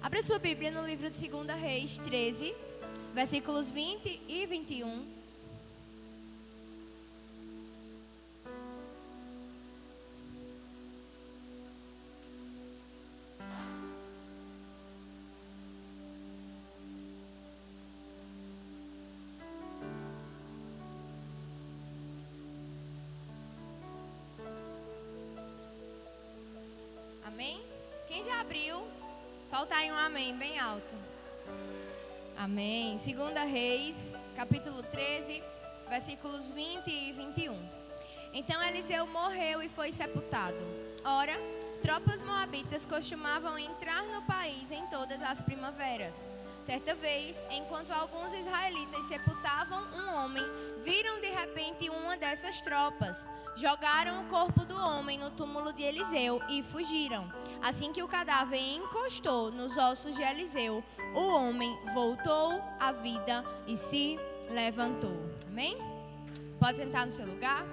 Abra sua Bíblia no livro de 2 Reis 13, versículos 20 e 21. Amém? Quem já abriu? Soltarem um amém bem alto. Amém. 2 Reis, capítulo 13, versículos 20 e 21. Então Eliseu morreu e foi sepultado. Ora, tropas moabitas costumavam entrar no país em todas as primaveras. Certa vez, enquanto alguns israelitas sepultavam um homem, viram de repente uma dessas tropas. Jogaram o corpo do homem no túmulo de Eliseu e fugiram. Assim que o cadáver encostou nos ossos de Eliseu, o homem voltou à vida e se levantou. Amém? Pode sentar no seu lugar.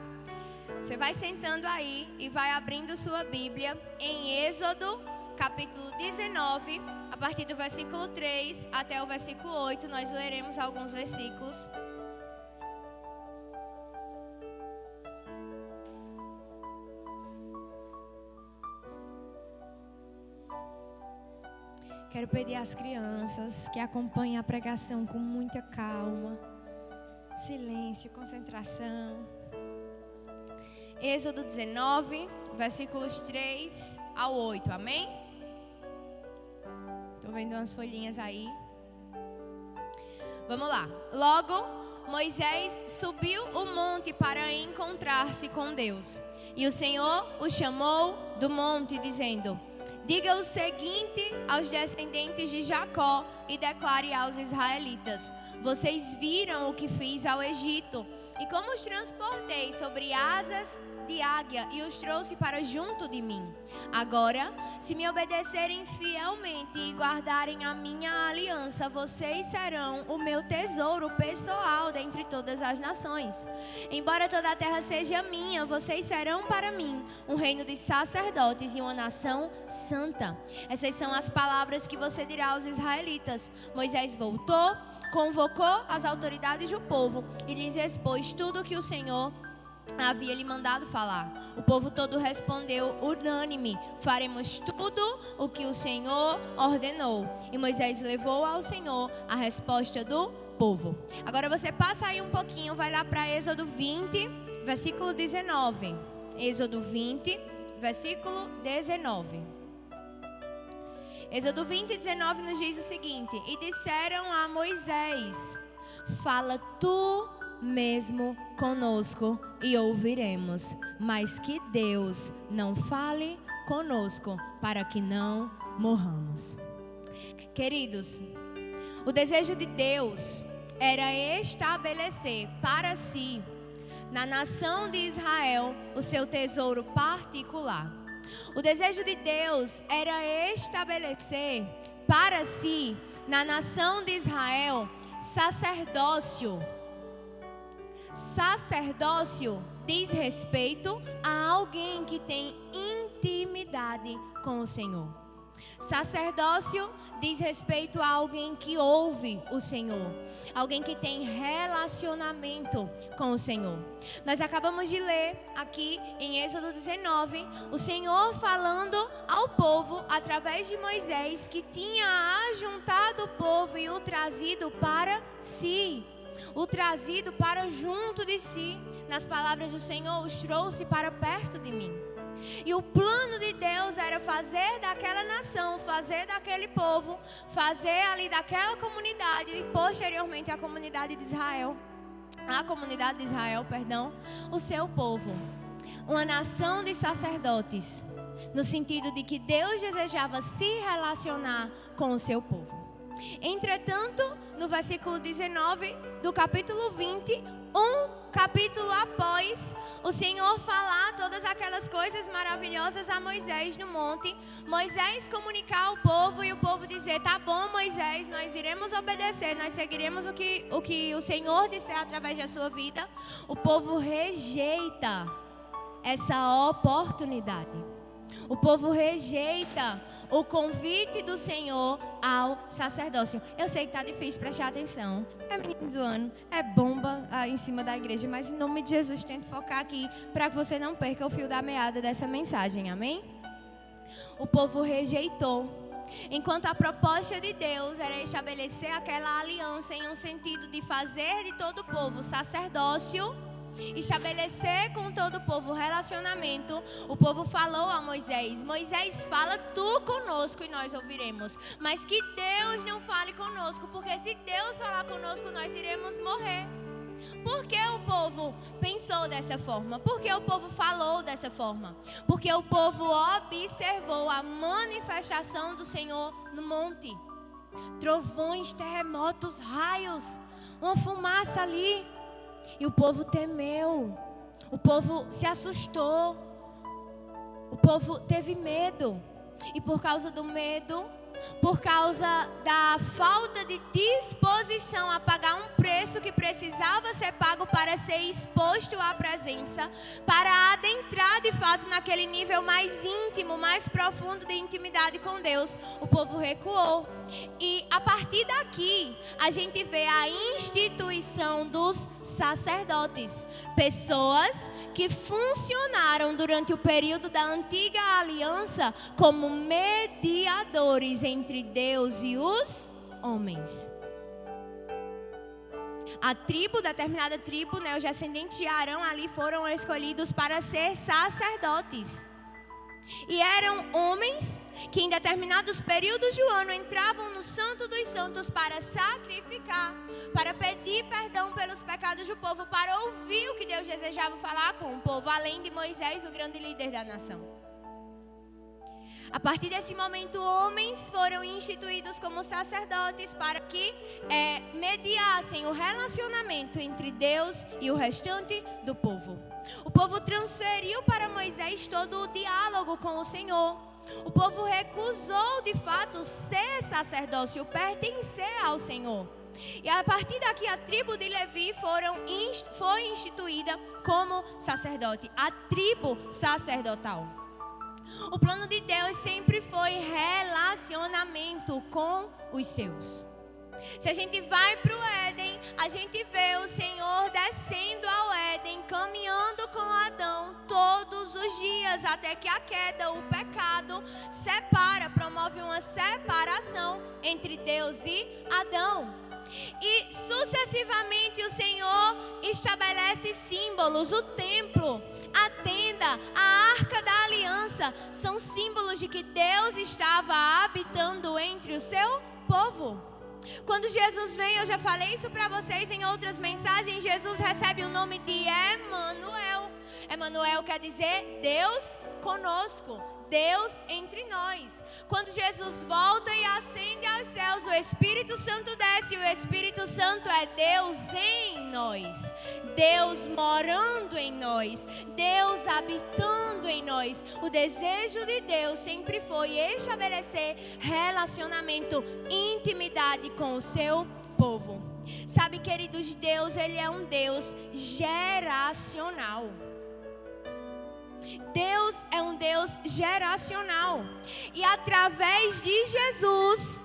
Você vai sentando aí e vai abrindo sua Bíblia em Êxodo, capítulo 19, a partir do versículo 3 até o versículo 8. Nós leremos alguns versículos. Quero pedir às crianças que acompanhem a pregação com muita calma, silêncio, concentração. Êxodo 19, versículos 3 ao 8, amém? Estou vendo umas folhinhas aí. Vamos lá. Logo, Moisés subiu o monte para encontrar-se com Deus. E o Senhor o chamou do monte, dizendo: diga o seguinte aos descendentes de Jacó e declare aos israelitas: vocês viram o que fiz ao Egito e como os transportei sobre asas de águia e os trouxe para junto de mim. Agora, se me obedecerem fielmente e guardarem a minha aliança, vocês serão o meu tesouro pessoal dentre todas as nações. Embora toda a terra seja minha, vocês serão para mim um reino de sacerdotes e uma nação santa. Essas são as palavras que você dirá aos israelitas. Moisés voltou, convocou as autoridades do povo e lhes expôs tudo o que o Senhor havia lhe mandado falar. O povo todo respondeu unânime: faremos tudo o que o Senhor ordenou. E Moisés levou ao Senhor a resposta do povo. Agora você passa aí um pouquinho, vai lá para Êxodo 20, versículo 19. Êxodo 20, versículo 19. Êxodo 20, 19 nos diz o seguinte: e disseram a Moisés: fala tu mesmo conosco e ouviremos, mas que Deus não fale conosco para que não morramos. Queridos, o desejo de Deus era estabelecer para si, na nação de Israel, o seu tesouro particular. O desejo de Deus era estabelecer para si, na nação de Israel, sacerdócio. Sacerdócio diz respeito a alguém que tem intimidade com o Senhor. Sacerdócio diz respeito a alguém que ouve o Senhor, alguém que tem relacionamento com o Senhor. Nós acabamos de ler aqui em Êxodo 19, o Senhor falando ao povo através de Moisés, que tinha ajuntado o povo e o trazido para si. O trazido para junto de si. Nas palavras do Senhor, os trouxe para perto de mim. E o plano de Deus era fazer daquela nação, fazer daquele povo, fazer ali daquela comunidade e posteriormente a comunidade de Israel, o seu povo. Uma nação de sacerdotes, no sentido de que Deus desejava se relacionar com o seu povo. Entretanto, no versículo 19 do capítulo 20, um capítulo após o Senhor falar todas aquelas coisas maravilhosas a Moisés no monte, Moisés comunicar ao povo e o povo dizer: tá bom, Moisés, nós iremos obedecer, nós seguiremos o que o Senhor disser através da sua vida. O povo rejeita essa oportunidade. O povo rejeita o convite do Senhor ao sacerdócio. Eu sei que está difícil prestar atenção. É menino do ano, é bomba em cima da igreja, mas em nome de Jesus, tente focar aqui para que você não perca o fio da meada dessa mensagem, amém? O povo rejeitou. Enquanto a proposta de Deus era estabelecer aquela aliança em um sentido de fazer de todo o povo sacerdócio, estabelecer com todo o povo relacionamento, o povo falou a Moisés: Moisés, fala tu conosco e nós ouviremos, mas que Deus não fale conosco, porque se Deus falar conosco nós iremos morrer. Por que o povo pensou dessa forma? Por que o povo falou dessa forma? Porque o povo observou a manifestação do Senhor no monte. Trovões, terremotos, raios, uma fumaça ali. E o povo temeu. O povo se assustou. O povo teve medo. E por causa do medo, por causa da falta de disposição a pagar um preço que precisava ser pago para ser exposto à presença, para adentrar de fato naquele nível mais íntimo, mais profundo de intimidade com Deus, o povo recuou. E a partir daqui, a gente vê a instituição dos sacerdotes. Pessoas que funcionaram durante o período da antiga aliança como mediadores entre Deus e os homens. A tribo, determinada tribo, os descendentes de Arão ali foram escolhidos para ser sacerdotes. E eram homens que em determinados períodos do ano entravam no Santo dos Santos para sacrificar, para pedir perdão pelos pecados do povo, para ouvir o que Deus desejava falar com o povo, além de Moisés, o grande líder da nação. A partir desse momento, homens foram instituídos como sacerdotes para que mediassem o relacionamento entre Deus e o restante do povo. O povo transferiu para Moisés todo o diálogo com o Senhor. O povo recusou de fato ser sacerdócio, pertencer ao Senhor. E a partir daqui a tribo de Levi foi instituída como sacerdote, a tribo sacerdotal. O plano de Deus sempre foi relacionamento com os seus. Se a gente vai para o Éden, a gente vê o Senhor descendo ao Éden, caminhando com Adão todos os dias, até que a queda, o pecado, promove uma separação entre Deus e Adão. E sucessivamente o Senhor estabelece símbolos. O templo, a tenda, a arca da aliança são símbolos de que Deus estava habitando entre o seu povo. Quando Jesus vem, eu já falei isso para vocês em outras mensagens, Jesus recebe o nome de Emanuel. Emanuel quer dizer Deus conosco, Deus entre nós. Quando Jesus volta e ascende aos céus, o Espírito Santo desce, e o Espírito Santo é Deus em nós, Deus morando em nós, Deus habitando em nós. O desejo de Deus sempre foi estabelecer relacionamento, intimidade com o seu povo. Sabe, queridos, Deus, Ele é um Deus geracional. Deus é um Deus geracional. E através de Jesus,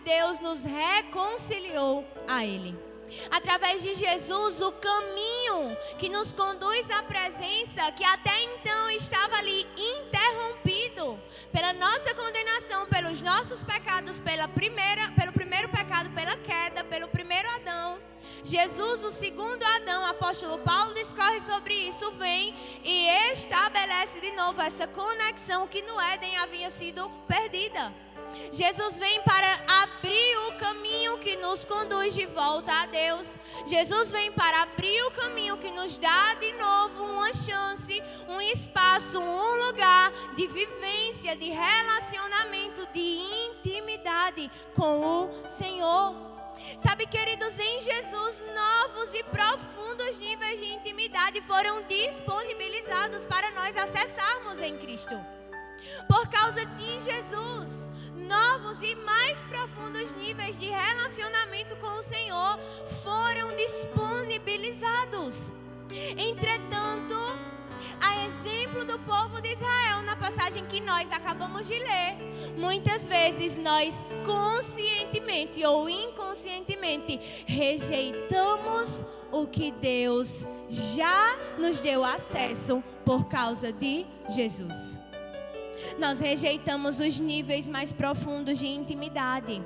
Deus nos reconciliou a Ele. Através de Jesus, o caminho que nos conduz à presença, que até então estava ali interrompido pela nossa condenação, pelos nossos pecados, pelo primeiro pecado, pela queda, pelo primeiro Adão. Jesus, o segundo Adão, o apóstolo Paulo discorre sobre isso, vem e estabelece de novo essa conexão que no Éden havia sido perdida. Jesus vem para abrir o caminho que nos conduz de volta a Deus. Jesus vem para abrir o caminho que nos dá de novo uma chance, um espaço, um lugar de vivência, de relacionamento, de intimidade com o Senhor. Sabe, queridos, em Jesus, novos e profundos níveis de intimidade foram disponibilizados para nós acessarmos em Cristo. Por causa de Jesus, novos e mais profundos níveis de relacionamento com o Senhor foram disponibilizados. Entretanto, A exemplo do povo de Israel, na passagem que nós acabamos de ler, muitas vezes nós conscientemente ou inconscientemente rejeitamos o que Deus já nos deu acesso por causa de Jesus. Nós rejeitamos os níveis mais profundos de intimidade.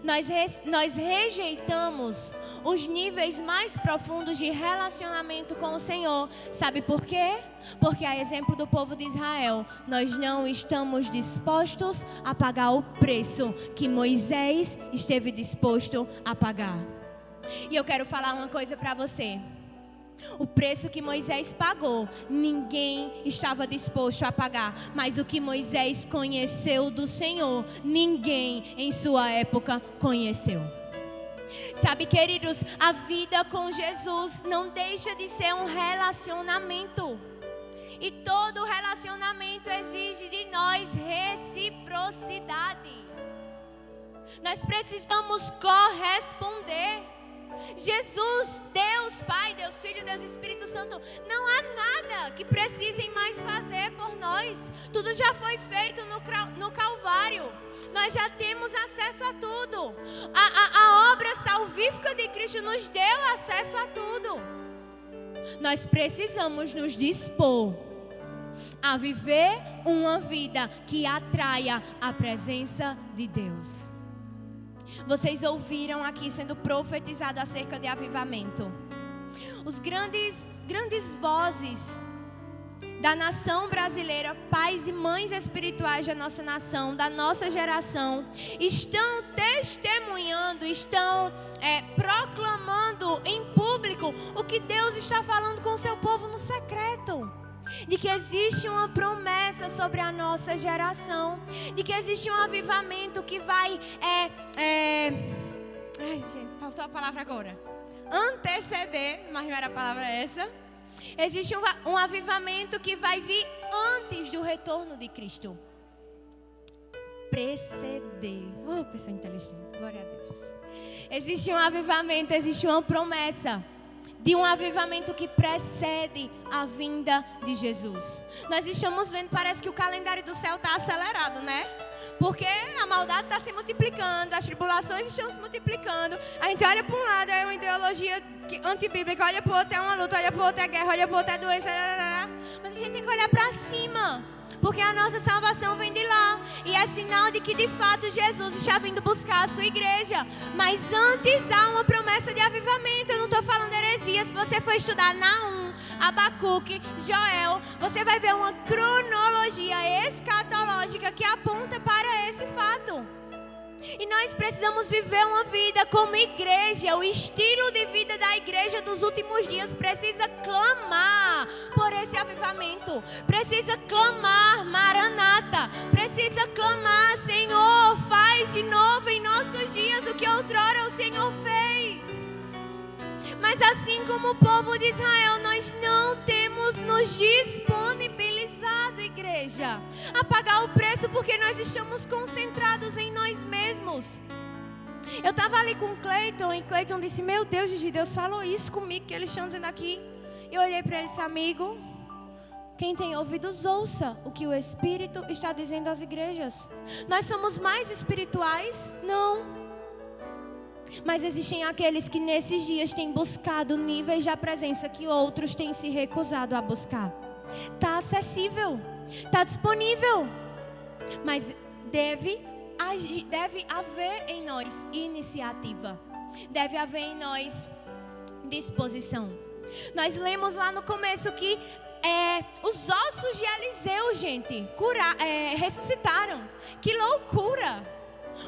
Nós rejeitamos os níveis mais profundos de relacionamento com o Senhor. Sabe por quê? Porque, a exemplo do povo de Israel, nós não estamos dispostos a pagar o preço que Moisés esteve disposto a pagar. E eu quero falar uma coisa para você. O preço que Moisés pagou, ninguém estava disposto a pagar. Mas o que Moisés conheceu do Senhor, ninguém em sua época conheceu. Sabe, queridos, a vida com Jesus não deixa de ser um relacionamento. E todo relacionamento exige de nós reciprocidade. Nós precisamos corresponder. Jesus, Deus Pai, Deus Filho, Deus Espírito Santo, não há nada que precisem mais fazer por nós. Tudo já foi feito no Calvário. Nós já temos acesso a tudo. A obra salvífica de Cristo nos deu acesso a tudo. Nós precisamos nos dispor a viver uma vida que atraia a presença de Deus. Vocês ouviram aqui sendo profetizado acerca de avivamento. Os grandes vozes da nação brasileira, pais e mães espirituais da nossa nação, da nossa geração, estão testemunhando, estão proclamando em público o que Deus está falando com o seu povo no secreto. De que existe uma promessa sobre a nossa geração, de que existe um avivamento que vai ai, gente, faltou a palavra agora. Anteceder, mas não era a palavra essa. Existe um avivamento que vai vir antes do retorno de Cristo. Preceder. Oh, pessoa inteligente, glória a Deus. Existe um avivamento, existe uma promessa de um avivamento que precede a vinda de Jesus. Nós estamos vendo, parece que o calendário do céu está acelerado, né? Porque a maldade está se multiplicando, as tribulações estão se multiplicando. A gente olha para um lado, é uma ideologia antibíblica, olha para o outro, é uma luta, olha para o outro, é guerra, olha para o outro, é doença. Mas a gente tem que olhar para cima, porque a nossa salvação vem de lá. E é sinal de que de fato Jesus está vindo buscar a sua igreja. Mas antes há uma promessa de avivamento. Eu não estou falando heresia. Se você for estudar Naum, Abacuque, Joel, você vai ver uma cronologia escatológica que aponta para esse fato. E nós precisamos viver uma vida como igreja. O estilo de vida da igreja dos últimos dias precisa clamar por esse avivamento. Precisa clamar, Maranata. Precisa clamar, Senhor, faz de novo em nossos dias o que outrora o Senhor fez. Mas assim como o povo de Israel, nós não temos nos disponibilizado, igreja, a pagar o preço, porque nós estamos concentrados em nós mesmos. Eu estava ali com o Cleiton, e Cleiton disse: meu Deus, Gigi, Deus falou isso comigo, que eles estão dizendo aqui. Eu olhei para ele e disse: amigo, quem tem ouvidos, ouça o que o Espírito está dizendo às igrejas. Nós somos mais espirituais? Não. Mas existem aqueles que nesses dias têm buscado níveis de presença que outros têm se recusado a buscar. Está acessível, está disponível. Mas deve haver em nós iniciativa. Deve haver em nós disposição. Nós lemos lá no começo que os ossos de Eliseu, gente, ressuscitaram. Que loucura!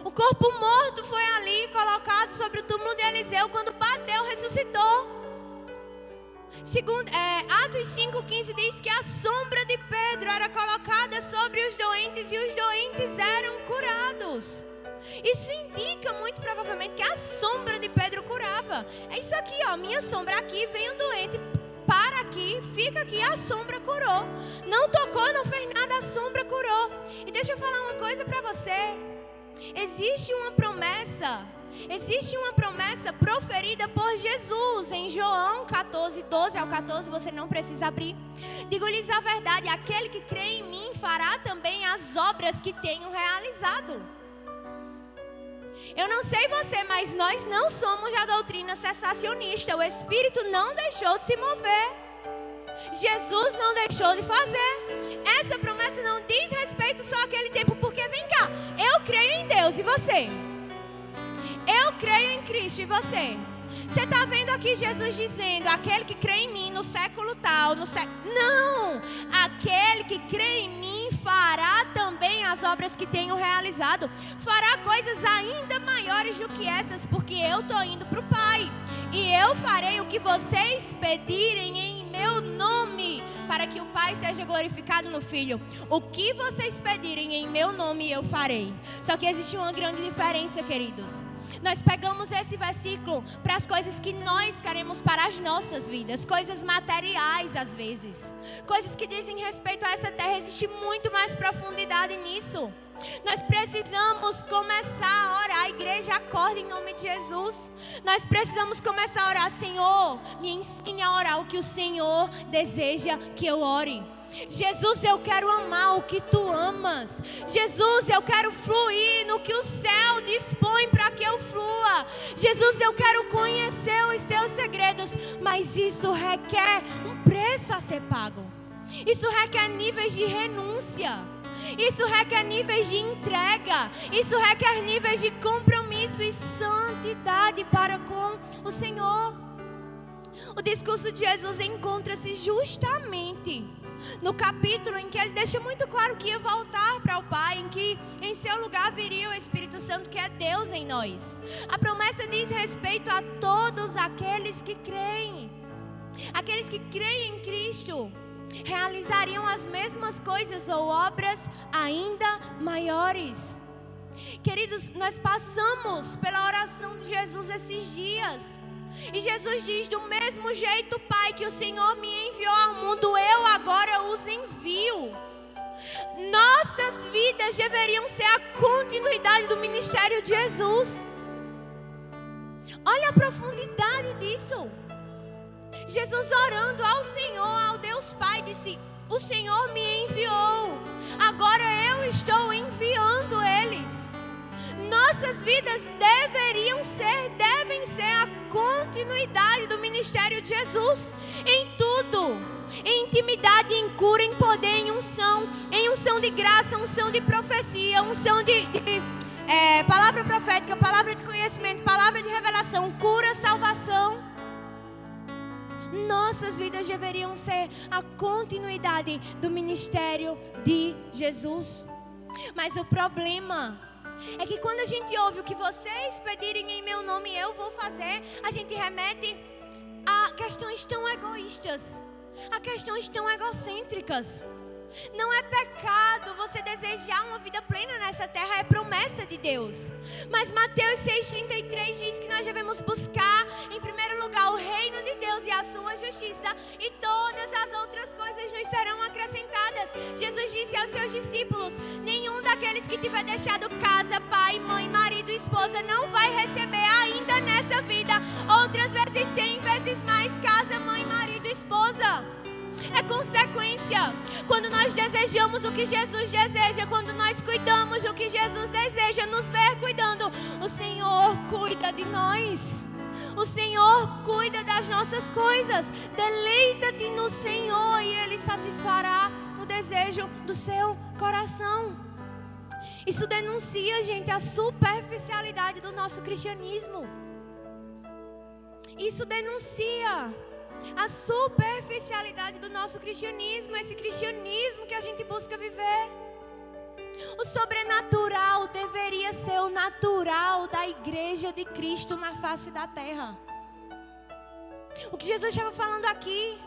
O corpo morto foi ali colocado sobre o túmulo de Eliseu. Quando bateu, ressuscitou. Atos 5,15 diz que a sombra de Pedro era colocada sobre os doentes e os doentes eram curados. Isso indica muito provavelmente que a sombra de Pedro curava. É isso aqui, ó, minha sombra aqui, vem um doente, para aqui, fica aqui, a sombra curou. Não tocou, não fez nada, a sombra curou. E deixa eu falar uma coisa para você. Existe uma promessa Existe uma promessa proferida por Jesus em João 14, 12 ao 14, você não precisa abrir. Digo-lhes a verdade, aquele que crê em mim fará também as obras que tenho realizado. Eu não sei você, mas nós não somos da doutrina cessacionista. O Espírito não deixou de se mover. Jesus não deixou de fazer. Essa promessa não diz respeito só àquele tempo, porque vem cá, eu creio em Deus, e você? Eu creio em Cristo, e você? Você está vendo aqui Jesus dizendo, aquele que crê em mim no século tal, Não! Aquele que crê em mim fará também as obras que tenho realizado. Fará coisas ainda maiores do que essas, porque eu estou indo para o Pai. E eu farei o que vocês pedirem em meu nome, para que o Pai seja glorificado no Filho. O que vocês pedirem em meu nome, eu farei. Só que existe uma grande diferença, queridos. Nós pegamos esse versículo para as coisas que nós queremos para as nossas vidas. Coisas materiais, às vezes. Coisas que dizem respeito a essa terra. Existe muito mais profundidade nisso. Nós precisamos começar a orar. A igreja acorda em nome de Jesus. Nós precisamos começar a orar. Senhor, me ensine a orar o que o Senhor deseja que eu ore. Jesus, eu quero amar o que tu amas. Jesus, eu quero fluir no que o céu dispõe para que eu flua. Jesus, eu quero conhecer os seus segredos. Mas isso requer um preço a ser pago. Isso requer níveis de renúncia. Isso requer níveis de entrega. Isso requer níveis de compromisso e santidade para com o Senhor. O discurso de Jesus encontra-se justamente no capítulo em que ele deixa muito claro que ia voltar para o Pai, em que em seu lugar viria o Espírito Santo, que é Deus em nós. A promessa diz respeito a todos aqueles que creem. Aqueles que creem em Cristo realizariam as mesmas coisas ou obras ainda maiores. Queridos, nós passamos pela oração de Jesus esses dias. E Jesus diz, do mesmo jeito, Pai, que o Senhor me enviou ao mundo, eu agora os envio. Nossas vidas deveriam ser a continuidade do ministério de Jesus. Olha a profundidade disso. Jesus orando ao Senhor, ao Deus Pai, disse, o Senhor me enviou, agora eu estou enviando eles. Nossas vidas devem ser a continuidade do ministério de Jesus. Em tudo, em intimidade, em cura, em poder, em unção de graça, unção de profecia, unção de palavra profética, palavra de conhecimento, palavra de revelação, cura, salvação. Nossas vidas deveriam ser a continuidade do ministério de Jesus. Mas o problema é que quando a gente ouve o que vocês pedirem em meu nome, eu vou fazer, a gente remete a questões tão egoístas, a questões tão egocêntricas. Não é pecado você desejar uma vida plena nessa terra, é promessa de Deus. Mas Mateus 6,33 diz que nós devemos buscar em primeiro lugar o reino de Deus e a sua justiça, e todas as outras coisas nos serão acrescentadas. Jesus disse aos seus discípulos, nenhum daqueles que tiver deixado casa, pai, mãe, marido, esposa, não vai receber ainda nessa vida outras vezes 100 vezes mais casa, mãe, marido, esposa. É consequência. Quando nós desejamos o que Jesus deseja, quando nós cuidamos do que Jesus deseja, nos ver cuidando, o Senhor cuida de nós. O Senhor cuida das nossas coisas. Deleita-te no Senhor e Ele satisfará o desejo do seu coração. Isso denuncia, gente, a superficialidade do nosso cristianismo. Isso denuncia a superficialidade do nosso cristianismo, esse cristianismo que a gente busca viver. O sobrenatural deveria ser o natural da igreja de Cristo na face da terra. O que Jesus estava falando aqui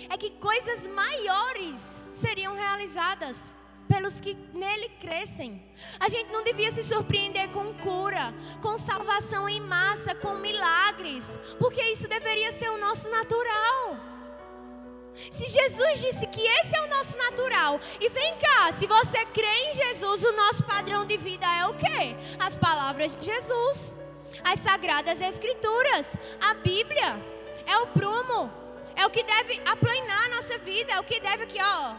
é que coisas maiores seriam realizadas pelos que nele crescem. A gente não devia se surpreender com cura, com salvação em massa, com milagres, porque isso deveria ser o nosso natural. Se Jesus disse que esse é o nosso natural, e vem cá, se você crê em Jesus, o nosso padrão de vida é o quê? As palavras de Jesus. as Sagradas Escrituras, a Bíblia. É o prumo, é o que deve aplanar a nossa vida, é o que deve aqui,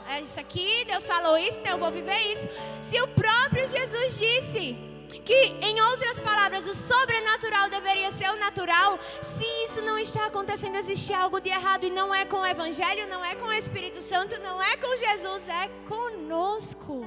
é isso aqui, Deus falou isso, então eu vou viver isso. Se o próprio Jesus disse que, em outras palavras, o sobrenatural deveria ser o natural, se isso não está acontecendo, existe algo de errado, e não é com o Evangelho, não é com o Espírito Santo, não é com Jesus, é conosco.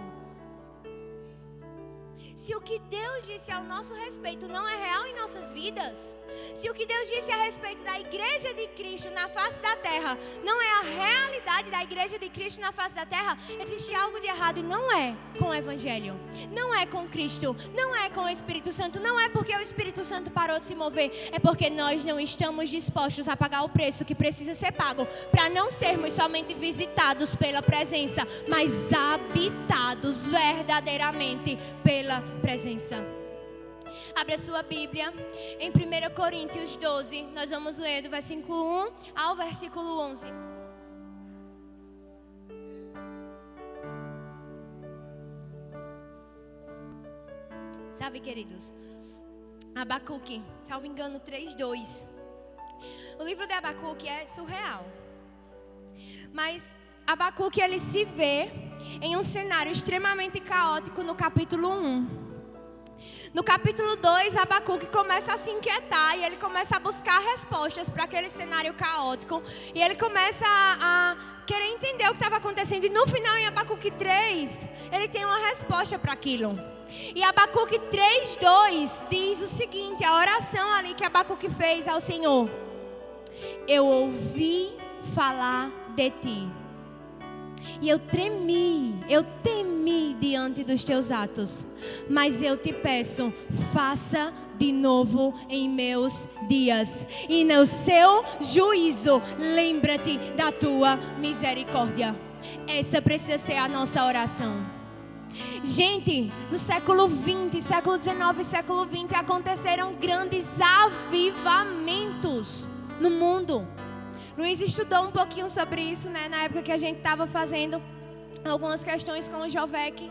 Se o que Deus disse ao nosso respeito não é real em nossas vidas, se o que Deus disse a respeito da igreja de Cristo na face da terra não é a realidade da igreja de Cristo na face da terra, existe algo de errado, e não é com o Evangelho, não é com Cristo, não é com o Espírito Santo, não é porque o Espírito Santo parou de se mover, é porque nós não estamos dispostos a pagar o preço que precisa ser pago para não sermos somente visitados pela presença, mas habitados verdadeiramente pela presença. Abra sua Bíblia em 1 Coríntios 12. Nós vamos ler do versículo 1 ao versículo 11. Sabe, queridos, Abacuque, salvo engano, 3:2. O livro de Abacuque é surreal. Mas Abacuque, ele se vê em um cenário extremamente caótico no capítulo 1. No capítulo 2, Abacuque começa a se inquietar e ele começa a buscar respostas para aquele cenário caótico. E ele começa a querer entender o que estava acontecendo. E no final, em Abacuque 3, ele tem uma resposta para aquilo. E Abacuque 3:2 diz o seguinte, a oração ali que Abacuque fez ao Senhor: eu ouvi falar de ti, e eu temi diante dos teus atos. Mas eu te peço, faça de novo em meus dias, e no seu juízo lembra-te da tua misericórdia. Essa precisa ser a nossa oração. Gente, no século 20, século 19 e século 20 aconteceram grandes avivamentos no mundo. Luiz estudou um pouquinho sobre isso, né? Na época que a gente estava fazendo algumas questões com o Jovec.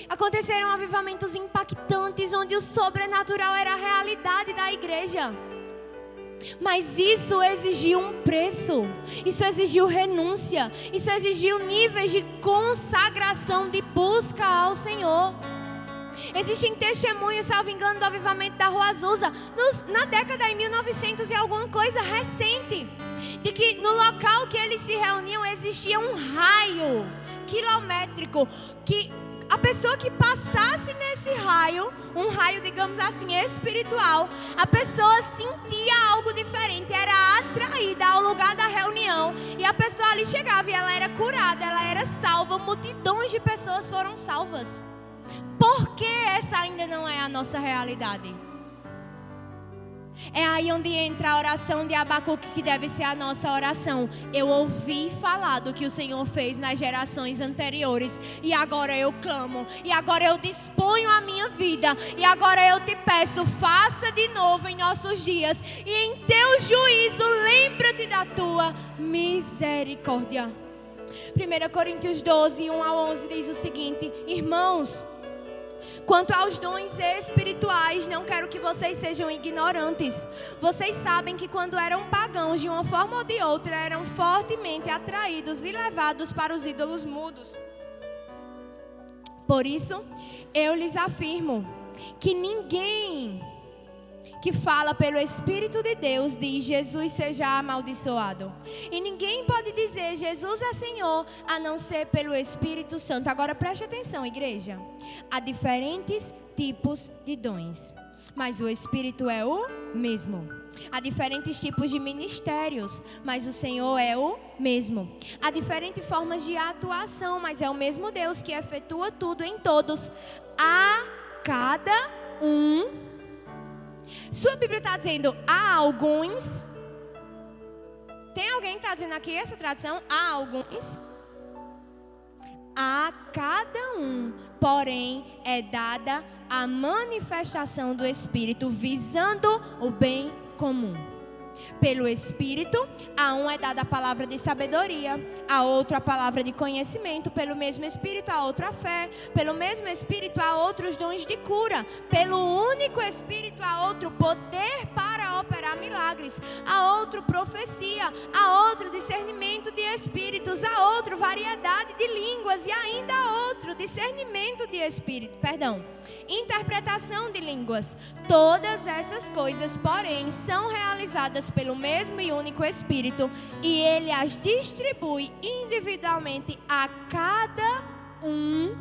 Aconteceram avivamentos impactantes, onde o sobrenatural era a realidade da igreja. Mas isso exigiu um preço, isso exigiu renúncia, isso exigiu níveis de consagração, de busca ao Senhor. Existem testemunhos, salvo engano, do avivamento da Rua Azusa, na década de 1900 e alguma coisa recente, de que no local que eles se reuniam existia um raio quilométrico, que a pessoa que passasse nesse raio, um raio, digamos assim, espiritual, a pessoa sentia algo diferente, era atraída ao lugar da reunião, e a pessoa ali chegava e ela era curada, ela era salva, multidões de pessoas foram salvas. Por que essa ainda não é a nossa realidade? É aí onde entra a oração de Abacuque, que deve ser a nossa oração. Eu ouvi falar do que o Senhor fez nas gerações anteriores, e agora eu clamo, e agora eu disponho a minha vida, e agora eu te peço, faça de novo em nossos dias, e em teu juízo lembra-te da tua misericórdia. 1 Coríntios 12, 1 a 11 diz o seguinte: irmãos, quanto aos dons espirituais, não quero que vocês sejam ignorantes. Vocês sabem que quando eram pagãos, de uma forma ou de outra, eram fortemente atraídos e levados para os ídolos mudos. Por isso, eu lhes afirmo que ninguém que fala pelo Espírito de Deus diz Jesus seja amaldiçoado. E ninguém pode dizer Jesus é Senhor a não ser pelo Espírito Santo. Agora preste atenção, igreja. Há diferentes tipos de dons, mas o Espírito é o mesmo. Há diferentes tipos de ministérios, mas o Senhor é o mesmo. Há diferentes formas de atuação, mas é o mesmo Deus que efetua tudo em todos. A cada um. Sua Bíblia está dizendo há alguns. Tem alguém que está dizendo aqui essa tradução? Há alguns. A cada um, porém, é dada a manifestação do Espírito, visando o bem comum. Pelo Espírito, a um é dada a palavra de sabedoria, a outro a palavra de conhecimento. Pelo mesmo Espírito, a outro a fé. Pelo mesmo Espírito, a outros dons de cura. Pelo único Espírito, a outro poder para operar milagres. A outro profecia, a outro discernimento de espíritos, a outro variedade de línguas e ainda a outro discernimento de espírito. Interpretação de línguas. Todas essas coisas, porém, são realizadas pelo mesmo e único Espírito, e Ele as distribui individualmente a cada um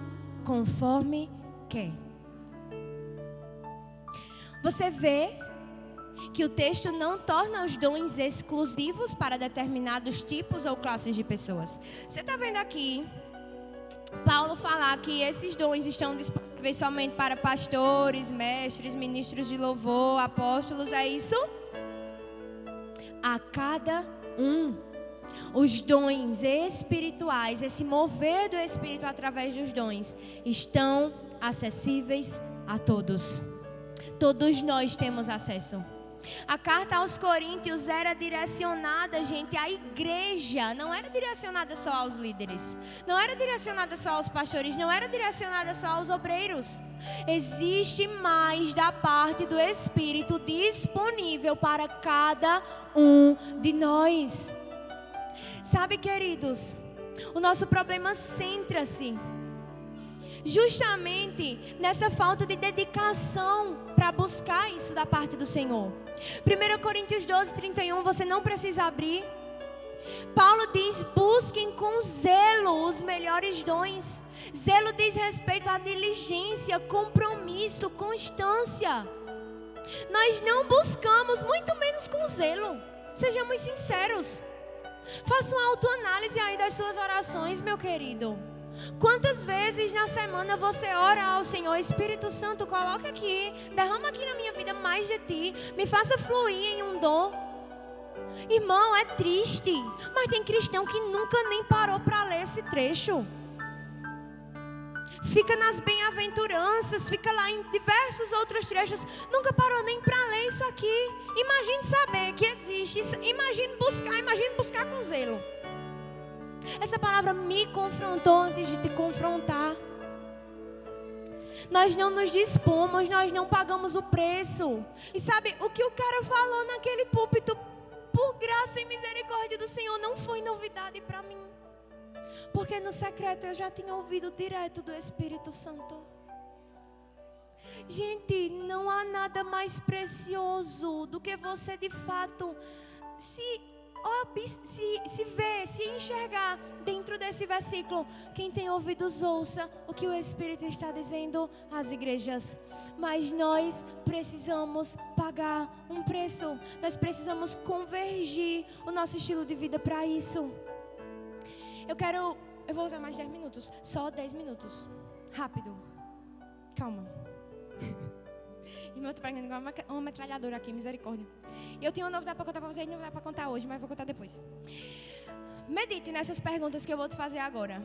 conforme quer. Você vê que o texto não torna os dons exclusivos para determinados tipos ou classes de pessoas. Você está vendo aqui Paulo falar que esses dons estão disponíveis somente para pastores, mestres, ministros de louvor, apóstolos, é isso? A cada um. Os dons espirituais, esse mover do Espírito através dos dons, estão acessíveis a todos. Todos nós temos acesso. A carta aos Coríntios era direcionada, gente, à igreja. Não era direcionada só aos líderes. Não era direcionada só aos pastores. Não era direcionada só aos obreiros. Existe mais da parte do Espírito disponível para cada um de nós. Sabe, queridos, o nosso problema centra-se justamente nessa falta de dedicação para buscar isso da parte do Senhor. 1 Coríntios 12, 31, você não precisa abrir. Paulo diz: busquem com zelo os melhores dons. Zelo diz respeito à diligência, compromisso, constância. Nós não buscamos, muito menos com zelo. Sejamos sinceros. Faça uma autoanálise aí das suas orações, meu querido. Quantas vezes na semana você ora ao Senhor: Espírito Santo, coloca aqui, derrama aqui na minha vida mais de ti, me faça fluir em um dom. Irmão, é triste, mas tem cristão que nunca nem parou para ler esse trecho. Fica nas bem-aventuranças, fica lá em diversos outros trechos, nunca parou nem para ler isso aqui. Imagine saber que existe, imagine buscar com zelo. Essa palavra me confrontou antes de te confrontar. Nós não nos dispomos, nós não pagamos o preço. E sabe o que o cara falou naquele púlpito? Por graça e misericórdia do Senhor, não foi novidade para mim. Porque no secreto eu já tinha ouvido direto do Espírito Santo. Gente, não há nada mais precioso do que você de fato se ver, se enxergar dentro desse versículo. Quem tem ouvidos, ouça o que o Espírito está dizendo às igrejas. Mas nós precisamos pagar um preço. Nós precisamos convergir o nosso estilo de vida para isso. Eu vou usar mais 10 minutos. Só 10 minutos. Rápido. Calma. Irmão, eu tô pegando igual uma metralhadora aqui, misericórdia. E eu tenho uma novidade para contar para vocês, não dá para contar hoje, mas vou contar depois. Medite nessas perguntas que eu vou te fazer agora.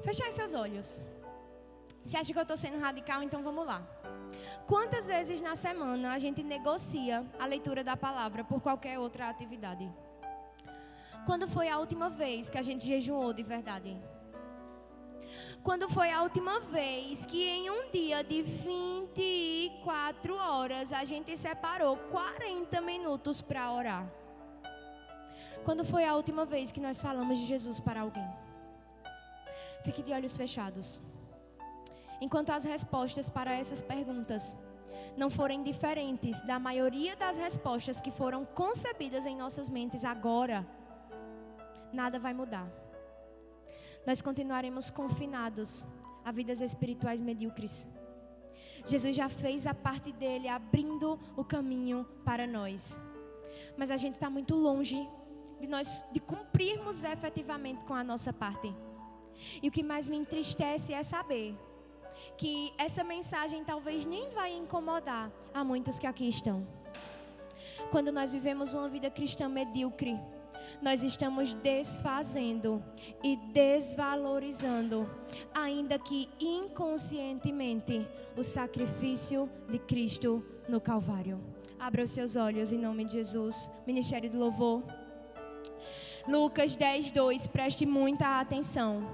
Fechar seus olhos. Você acha que eu estou sendo radical? Então vamos lá. Quantas vezes na semana a gente negocia a leitura da palavra por qualquer outra atividade? Quando foi a última vez que a gente jejuou de verdade? Quando foi a última vez que em um dia de 24 horas a gente separou 40 minutos para orar? Quando foi a última vez que nós falamos de Jesus para alguém? Fique de olhos fechados. Enquanto as respostas para essas perguntas não forem diferentes da maioria das respostas que foram concebidas em nossas mentes agora, nada vai mudar. Nós continuaremos confinados a vidas espirituais medíocres. Jesus já fez a parte dele, abrindo o caminho para nós. Mas a gente está muito longe de cumprirmos efetivamente com a nossa parte. E o que mais me entristece é saber que essa mensagem talvez nem vai incomodar a muitos que aqui estão. Quando nós vivemos uma vida cristã medíocre, nós estamos desfazendo e desvalorizando, ainda que inconscientemente, o sacrifício de Cristo no Calvário. Abra os seus olhos em nome de Jesus. Ministério do Louvor. Lucas 10:2, preste muita atenção.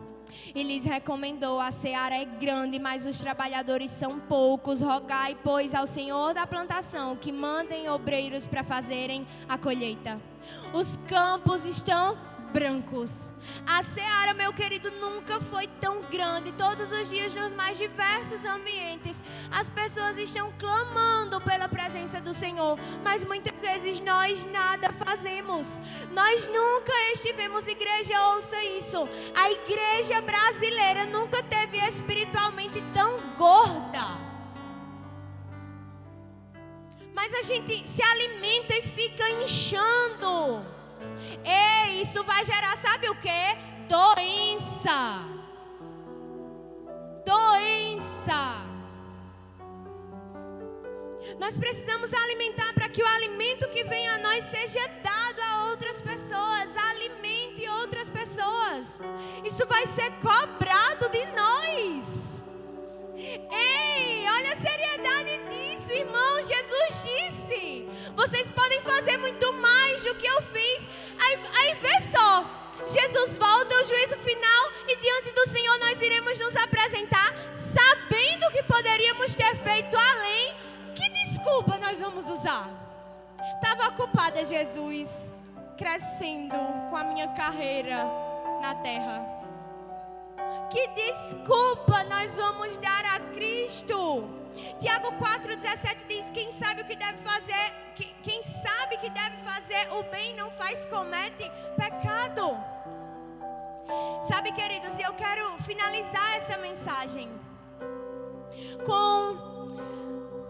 E lhes recomendou: a seara é grande, mas os trabalhadores são poucos. Rogai, pois, ao Senhor da plantação que mandem obreiros para fazerem a colheita. Os campos estão brancos. A seara, meu querido, nunca foi tão grande. Todos os dias, nos mais diversos ambientes, as pessoas estão clamando pela presença do Senhor, mas muitas vezes nós nada fazemos. Nós nunca estivemos, igreja, ouça isso, a igreja brasileira nunca teve espiritualmente tão gorda. Mas a gente se alimenta e fica inchando. E isso vai gerar, sabe o que? Doença. Nós precisamos alimentar para que o alimento que vem a nós seja dado a outras pessoas. Alimente outras pessoas. Isso vai ser cobrado de nós. Ei, olha a seriedade disso, irmão. Jesus disse: vocês podem fazer muito mais do que eu fiz. Aí vê só, Jesus volta ao juízo final e diante do Senhor nós iremos nos apresentar sabendo que poderíamos ter feito além. Que desculpa nós vamos usar? Estava ocupada, Jesus, crescendo com a minha carreira na terra. Que desculpa nós vamos dar a Cristo? Tiago 4,17 diz: quem sabe o que deve fazer, quem sabe que deve fazer o bem não faz, comete pecado. Sabe, queridos, eu quero finalizar essa mensagem com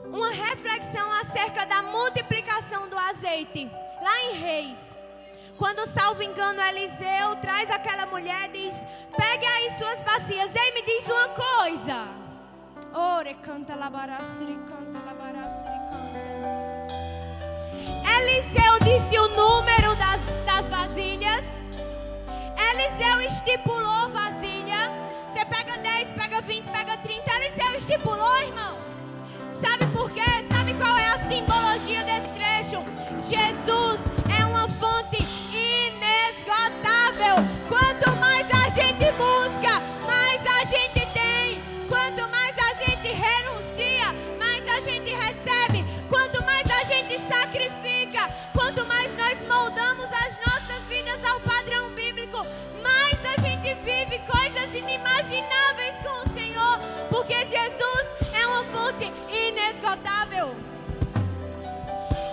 uma reflexão acerca da multiplicação do azeite. Lá em Reis, quando, salvo engano, Eliseu traz aquela mulher e diz: pegue aí suas bacias. Ei, me diz uma coisa. Ore, canta, labaraciri, canta, labaraciri, canta. Eliseu disse o número das vasilhas. Eliseu estipulou vasilha. Você pega 10, pega 20, pega 30. Eliseu estipulou, irmão. Sabe por quê? Sabe qual é a simbologia desse trecho? Jesus é uma fonte inesgotável. Quanto mais a gente busca, mais a gente tem. Quanto mais a gente renuncia, mais a gente recebe. Quanto mais a gente sacrifica, quanto mais nós moldamos as nossas vidas ao padrão bíblico, mais a gente vive coisas inimagináveis com o Senhor, porque Jesus é uma fonte inesgotável.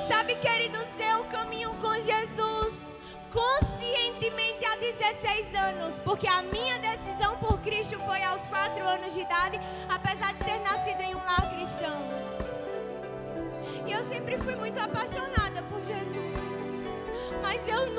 Sabe, querido, seu caminho com Jesus conscientemente há 16 anos, porque a minha decisão por Cristo foi aos 4 anos de idade, apesar de ter nascido em um lar cristão. E eu sempre fui muito apaixonada por Jesus, mas eu